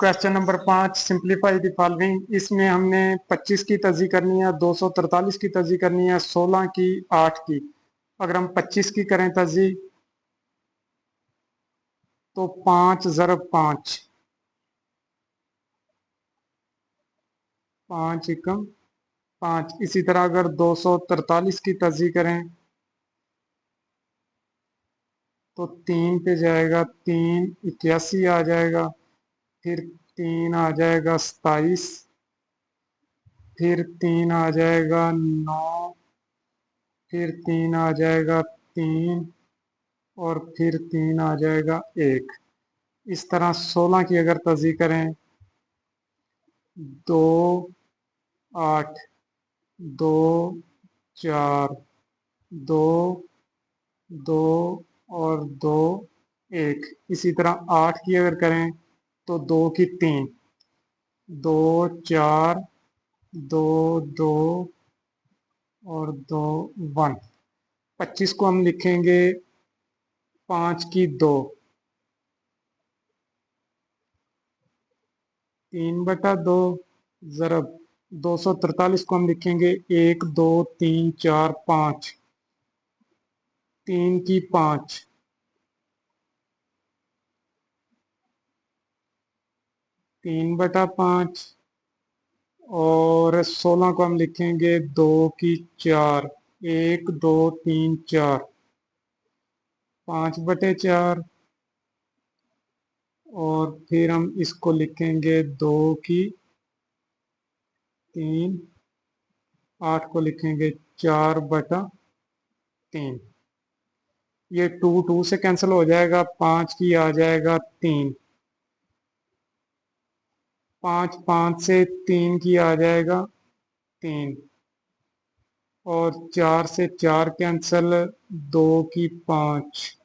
Question number 5, simplify the following. इसमें हमने 25 की तर्जी करनी है, 243 की तर्जी करनी है, 16 की, 8 की। अगर हम 25 की करें तर्जी तो 5 ज़रब 5, 5 एकम 5। इसी तरह अगर 243 की तर्जी करें तो 3 पे जाएगा 3, 81 आ जाएगा, फिर 3 आ जाएगा 27, फिर 3 आ जाएगा 9, फिर 3 आ जाएगा 3, और फिर 3 आ जाएगा 1। इस तरह 16 की अगर तर्जी करें 2, 8, 2, 4, 2, 2 और 2, 1। इसी तरह 8 की अगर करें तो 2 की 3, 2, 4, 2, 2 और 2, 1। 25 को हम लिखेंगे 5 की 2, 3/2 ज़रब 243 को हम लिखेंगे 1, 2, 3, 4, 5, 3 की 5, 3/5। और 16 को हम लिखेंगे 2 की 4, 1, 2, 3, 4, 5/4। और फिर हम इसको लिखेंगे 2 की 3, 8 को लिखेंगे 4/3। ये 2 2 से कैंसिल हो जाएगा, 5 की आ जाएगा 3, 5 5 से 3 की आ जाएगा 3, और 4 से 4 कैंसिल, 2 की 5,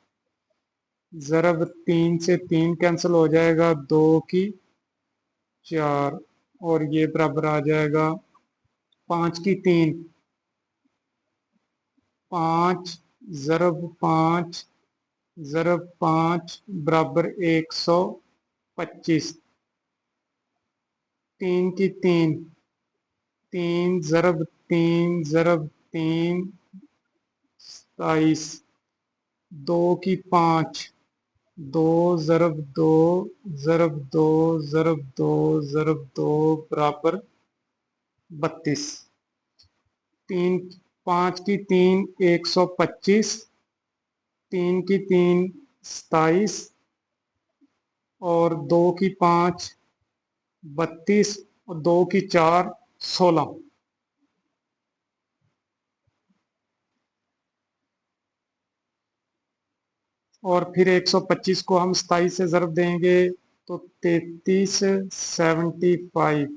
ज़रब 3 से 3 कैंसिल हो जाएगा, 2 की 4, और ये बराबर आ जाएगा 5 की 3, 5 ज़रब 5 ज़रब 5 बराबर 125। 3 की 3, 3 ज़रब 3 ज़रब 3, 27। 2 की 5, 2 ज़रब 2 ज़रब 2 ज़रब 2 ज़रब 2 बराबर 32। 3 5 की 3, 125, 3 की 3, 27, और 2 की 5, 32, और 2 की 4, 16। और फिर 125 को हम 27 से ज़रब देंगे तो 33, 75।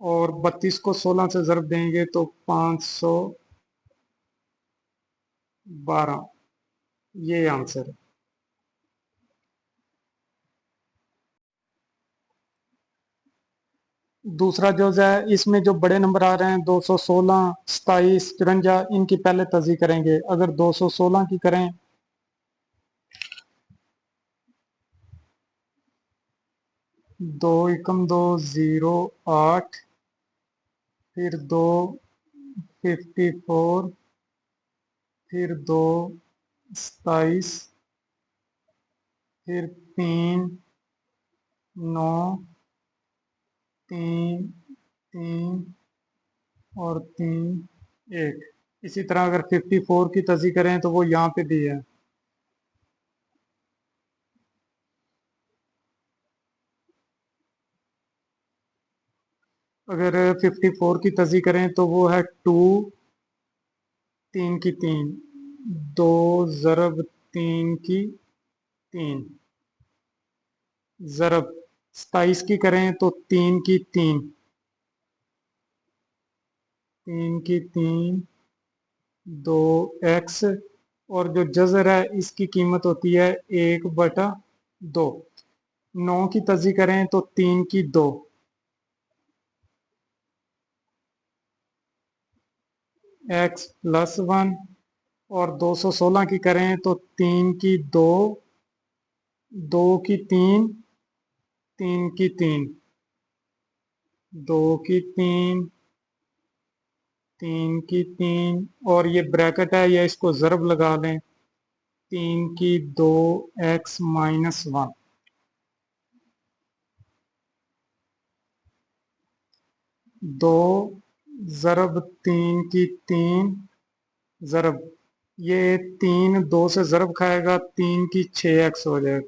और 32 को 16 से ज़रब देंगे तो 512। ये आंसर है। दूसरा जो है, इसमें जो बड़े नंबर आ रहे हैं 216, 27, 54, इनकी पहले तर्जी करेंगे। अगर 216 की करें 2 एकम 2, 0, 8, फिर 2, 54, फिर 2, 27, फिर 3, 9, 3, 3 और 3, 1। इसी तरह अगर 54 की तर्जी करें तो वो यहाँ पे भी है। अगर 54 की तर्जी करें तो वो है 2, 3 की 3, 2 ज़रब 3 की 3, ज़रब 27 की करें तो 3 की 3, 3 की 3, 2x। और जो जज़र है इसकी कीमत होती है 1/2। 9 की तर्जी करें तो 3 की 2, x+1। और 216 की करें तो 3 की 2, 2 की 3, 3 की 3, 2 की 3, 3 की 3, और ये ब्रैकेट है, या इसको ज़रब लगा लें, 3 की 2 एक्स माइनस 1, 2 ज़रब 3 की 3 ज़रब, ये 3 2 से ज़रब खाएगा, 3 की 6 एक्स हो जाएगा,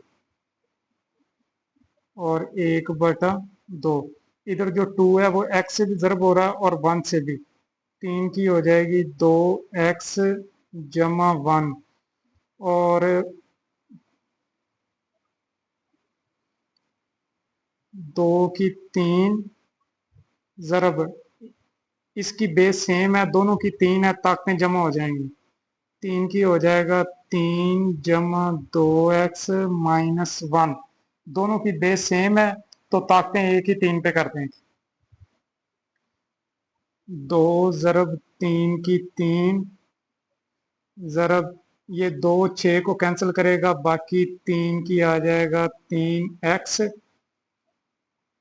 और 1/2। इधर जो 2 है वो एक्स से भी ज़रब हो रहा है और 1 से भी, 3 की हो जाएगी 2 एक्स जमा 1, और 2 की 3 ज़रब, इसकी बेस सेम है, दोनों की 3 है, ताकतें जमा हो जाएंगी, 3 की हो जाएगा 3 जमा 2 एक्स माइनस 1, दोनों की बेस सेम है तो ताकतें एक ही 3 पे करते हैं, 2 ज़रब 3 की 3 ज़रब, ये 2 6 को कैंसिल करेगा, बाकी 3 की आ जाएगा 3 एक्स,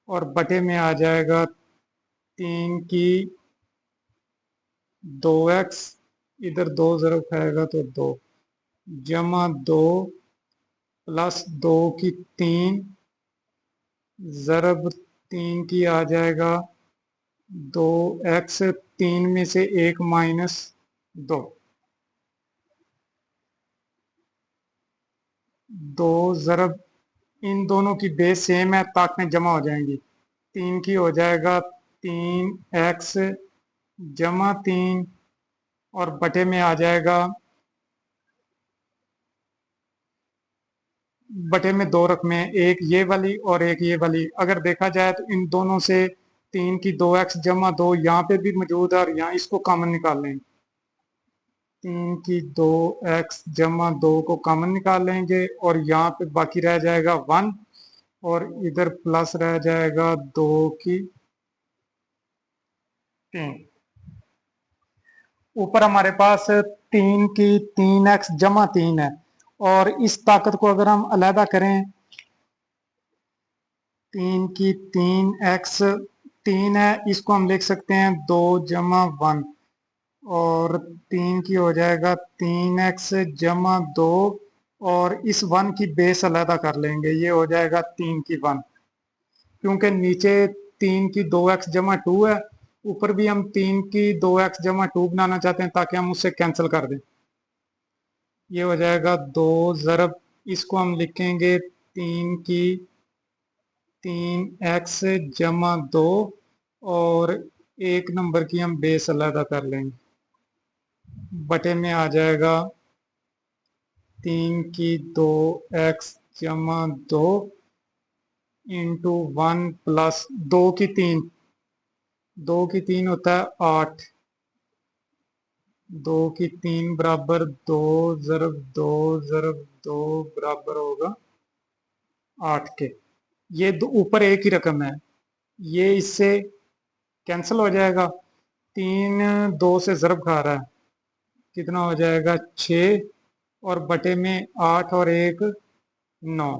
और बटे में आ जाएगा 3 की 2 एक्स, इधर 2 ज़रब खाएगा तो 2, जमा 2 प्लस 2 की 3 ज़रब 3 की आ जाएगा 2 एक्स, 3 में से 1 माइनस 2, 2 ज़रब, इन दोनों की बेस सेम है, ताकतें जमा हो जाएंगी, 3 की हो जाएगा 3 एक्स जमा 3, और बटे में आ जाएगा, बटे में 2 रकमें, एक ये वाली और एक ये वाली, अगर देखा जाए तो इन दोनों से 3 की 2 एक्स जमा 2 यहाँ पे भी मौजूद है, और यहाँ इसको कॉमन निकाल लेंगे, 3 की 2 एक्स जमा 2 को कॉमन निकाल लेंगे, और यहाँ पे बाकी रह जाएगा 1, और इधर प्लस रह जाएगा 2 की 3, ऊपर हमारे पास 3 की 3 एक्स जमा 3 है, और इस ताकत को अगर हम अलहदा करें, 3 की 3 एक्स 3 है, इसको हम लिख सकते हैं 2 जमा 1, और 3 की हो जाएगा 3 एक्स जमा 2, और इस 1 की बेस अलहदा कर लेंगे, ये हो जाएगा 3 की 1, क्योंकि नीचे 3 की 2 एक्स जमा 2 है, ऊपर भी हम 3 की 2 एक्स जमा 2 बनाना चाहते हैं ताकि हम उससे कैंसिल कर दें, ये हो जाएगा 2 ज़रब, इसको हम लिखेंगे 3 की 3 एक्स जमा 2, और एक नंबर की हम बेस अलहदा कर लेंगे, बटे में आ जाएगा 3 की 2 एक्स जमा 2 इंटू 1 प्लस 2 की 3, 2 की 3 होता है 8, 2 की 3 बराबर 2 ज़रब 2 ज़रब 2 बराबर होगा 8 के, ये ऊपर एक ही रकम है, ये इससे कैंसिल हो जाएगा, 3 2 से ज़रब खा रहा है, कितना हो जाएगा 6, और बटे में 8 और 1 9,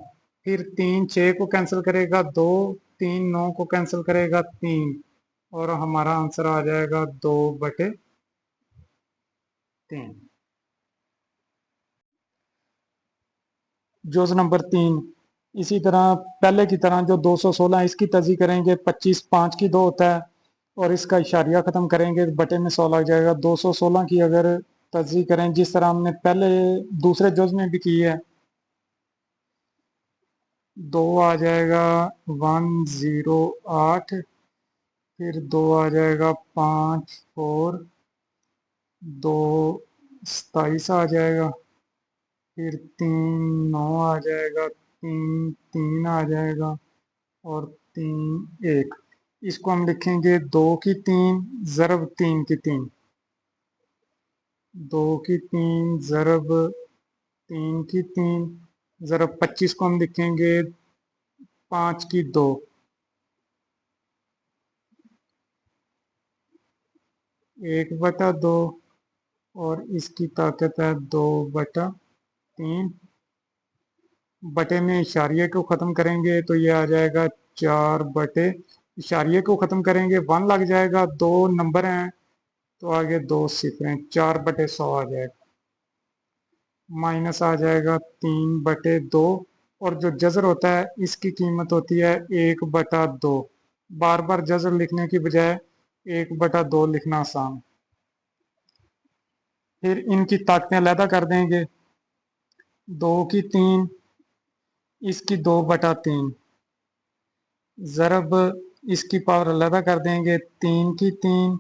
फिर 3 6 को कैंसिल करेगा 2, 3 9 को कैंसिल करेगा 3, और हमारा आंसर आ जाएगा 2/3। जोज नंबर 3, इसी तरह पहले की तरह जो 216 इसकी तजी करेंगे, 25 5 की 2 होता है, और इसका इशारिया ख़त्म करेंगे, बटे में 100 लग जाएगा, 216 की अगर तजी करें जिस तरह हमने पहले दूसरे जोज में भी की है, 2 आ जाएगा 108, फिर 2 आ जाएगा 5 4, 2 27 आ जाएगा, फिर 3 9 आ जाएगा, 3 3 आ जाएगा, और 3 1, इसको हम लिखेंगे 2 की 3 ज़रब 3 की 3, 2 की 3 ज़रब 3 की 3 ज़रब 25 को हम लिखेंगे 5 की 2, 1/2, और इसकी ताकत है 2/3, बटे में इशारिये को ख़त्म करेंगे तो ये आ जाएगा 4 बटे, इशारिये को ख़त्म करेंगे 1 लग जाएगा, 2 नंबर हैं तो आगे 2 सिफरें, 4/100 आ जाएगा। माइनस आ जाएगा 3/2, और जो जज़र होता है इसकी कीमत होती है 1/2। बार बार जज़र लिखने की बजाय 1/2 लिखना आसान। फिर इनकी ताकतें अलहदा कर देंगे, 2 की 3, इसकी 2/3, ज़रब इसकी पावर अलहदा कर देंगे, 3 की 3,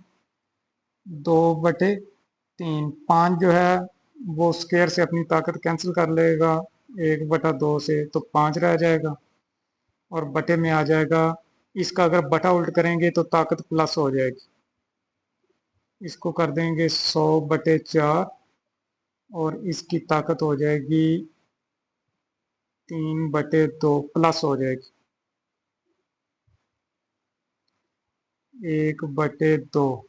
2/3, 5 जो है वो स्क्वायर से अपनी ताकत कैंसिल कर लेगा 1/2 से, तो 5 रह जाएगा, और बटे में आ जाएगा। इसका अगर बटा उल्ट करेंगे तो ताकत प्लस हो जाएगी, इसको कर देंगे 100/4, और इसकी ताकत हो जाएगी 3/2 प्लस हो जाएगी 1/2।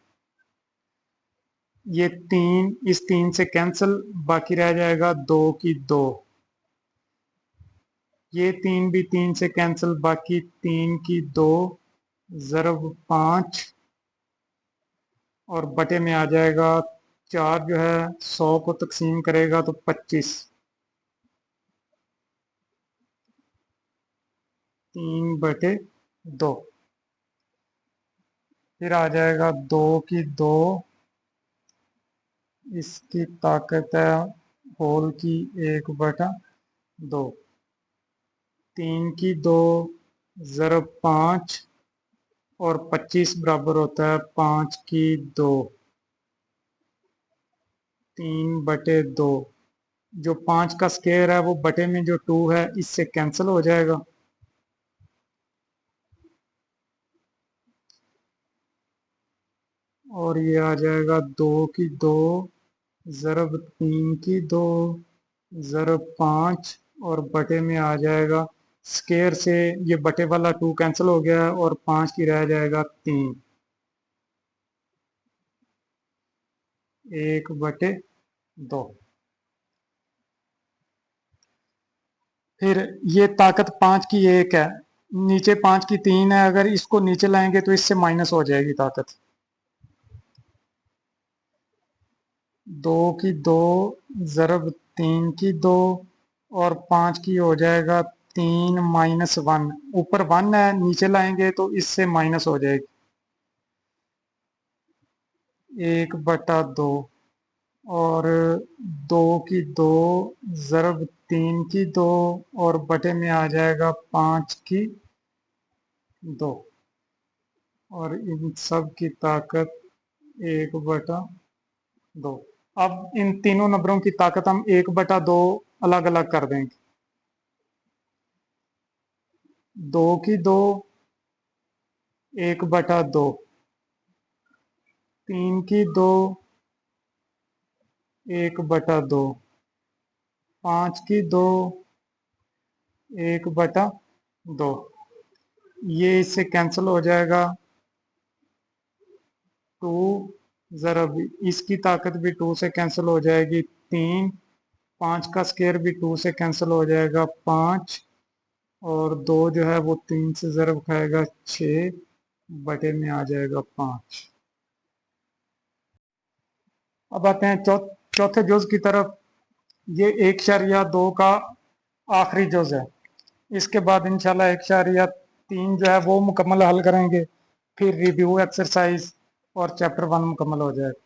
ये 3 इस 3 से कैंसिल, बाकी रह जाएगा 2 की 2। ये 3 भी 3 से कैंसिल, बाकी 3 की 2, ज़रब 5, और बटे में आ जाएगा 4 जो है 100 को तकसीम करेगा तो 25, 3/2। फिर आ जाएगा 2 की 2, इसकी ताकत है होल की 1/2, 3 की 2, ज़रब 5, और 25 बराबर होता है 5 की 2, 3/2। जो 5 का स्क्वायर है वो बटे में जो 2 है इससे कैंसिल हो जाएगा, और ये आ जाएगा 2 की 2, ज़रब 3 की 2, ज़रब 5, और बटे में आ जाएगा स्क्वायर से ये बटे वाला 2 कैंसिल हो गया, और 5 की रह जाएगा 3, 1/2। फिर ये ताकत 5 की 1 है, नीचे 5 की 3 है, अगर इसको नीचे लाएंगे तो इससे माइनस हो जाएगी ताकत। 2 की 2, ज़रब 3 की 2, और 5 की हो जाएगा 3 - 1, ऊपर 1 है, नीचे लाएंगे तो इससे माइनस हो जाएगी 1/2, और 2 की 2, ज़रब 3 की 2, और बटे में आ जाएगा 5 की 2, और इन सब की ताकत 1/2। अब इन तीनों नंबरों की ताकत हम 1/2 अलग अलग कर देंगे। 2 की 2, 1/2, 3 की 2, 1/2, 5 की 2, 1/2। ये इससे कैंसिल हो जाएगा 2, ज़रब इसकी ताकत भी 2 से कैंसिल हो जाएगी 3, 5 का स्क्वायर भी 2 से कैंसिल हो जाएगा 5, और 2 जो है वो 3 से ज़रब खाएगा 6, बटे में आ जाएगा 5। अब आते हैं चौथे जुज की तरफ। ये 1/2 का आखिरी जुज है, इसके बाद इंशाल्लाह 1/3 जो है वो मुकम्मल हल करेंगे, फिर रिव्यू एक्सरसाइज और चैप्टर 1 मुकम्मल हो जाएगा।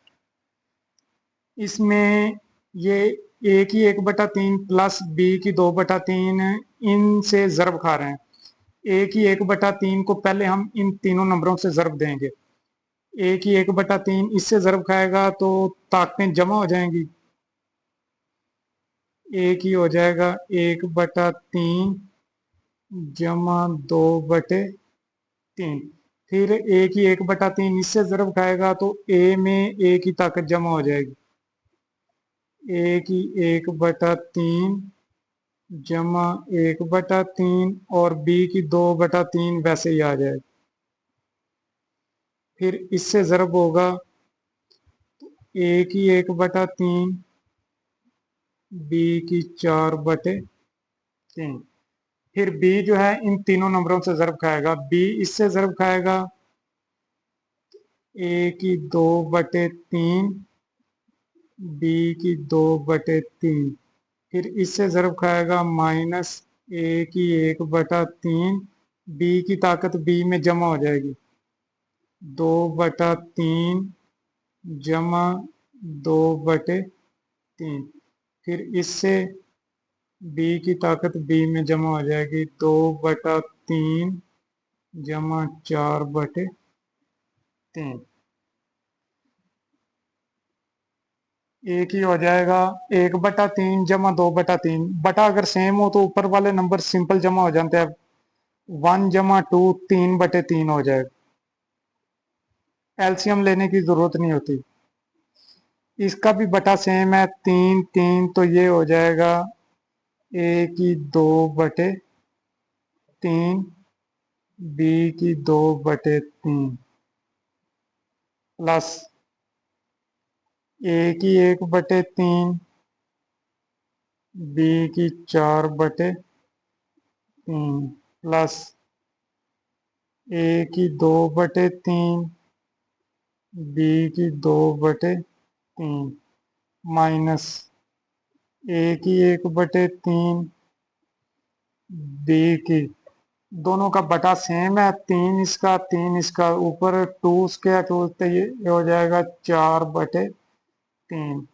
इसमें ये ए की 1/3 प्लस बी की 2/3 इनसे ज़रब खा रहे हैं। ए की 1/3 को पहले हम इन तीनों नंबरों से ज़रब देंगे। ए की 1/3 इससे ज़रब खाएगा तो ताकतें जमा हो जाएंगी। ए की हो जाएगा 1/3 जमा 2/3। फिर ए की 1/3 इससे ज़रब खाएगा तो ए में ए की ताकत जमा हो जाएगी। ए की 1/3 जमा 1/3, और बी की 2/3 वैसे ही आ जाएगी। फिर इससे ज़रब होगा ए की 1/3, बी की 4/3, 3। फिर b जो है इन तीनों नंबरों से ज़र्ब खाएगा, b इससे ज़र्ब खाएगा a की 2/3, b की 2/3। फिर इससे ज़र्ब खाएगा माइनस a की 1/3, b की ताकत b में जमा हो जाएगी, 2/3 जमा 2/3। फिर इससे b की ताकत b में जमा हो जाएगी, 2/3 जमा 4/3। एक ही हो जाएगा 1/3 जमा 2/3। बटा अगर सेम हो तो ऊपर वाले नंबर सिंपल जमा हो जाते हैं, 1 जमा 2 3/3 हो जाएगा, एलसीएम लेने की जरूरत नहीं होती। इसका भी बटा सेम है, 3 3, तो ये हो जाएगा a की 2/3, b की 2/3 प्लस a की 1/3, b की 4/3 प्लस a की 2/3, b की 2/3 माइनस a की 1/3, b की, दोनों का बटा सेम है, 3 इसका 3 इसका, ऊपर 2 उसके तो ये हो जाएगा 4/3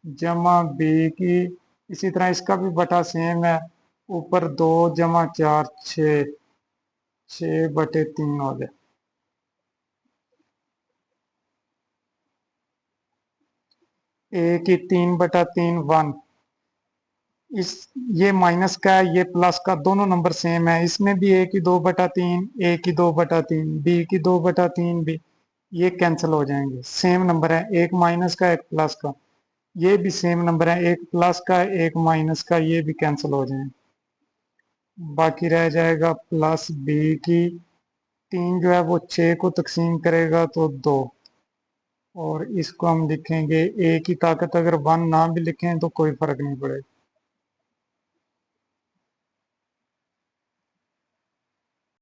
जमा b की, इसी तरह इसका भी बटा सेम है, ऊपर 2 जमा 4 6/3 हो जाए। a की 3/3 1, इस ये माइनस का है, ये प्लस का, दोनों नंबर सेम है, इसमें भी a की 2/3, a की 2/3, b की 2/3 भी, ये कैंसिल हो जाएंगे, सेम नंबर है, एक माइनस का एक प्लस का, ये भी सेम नंबर है, एक प्लस का एक माइनस का, ये भी कैंसिल हो जाएंगे। बाकी रह जाएगा प्लस b की, 3 जो है वो 6 को तकसीम करेगा तो 2, और इसको हम लिखेंगे a की ताकत अगर 1 ना भी लिखें तो कोई फर्क नहीं पड़ेगा।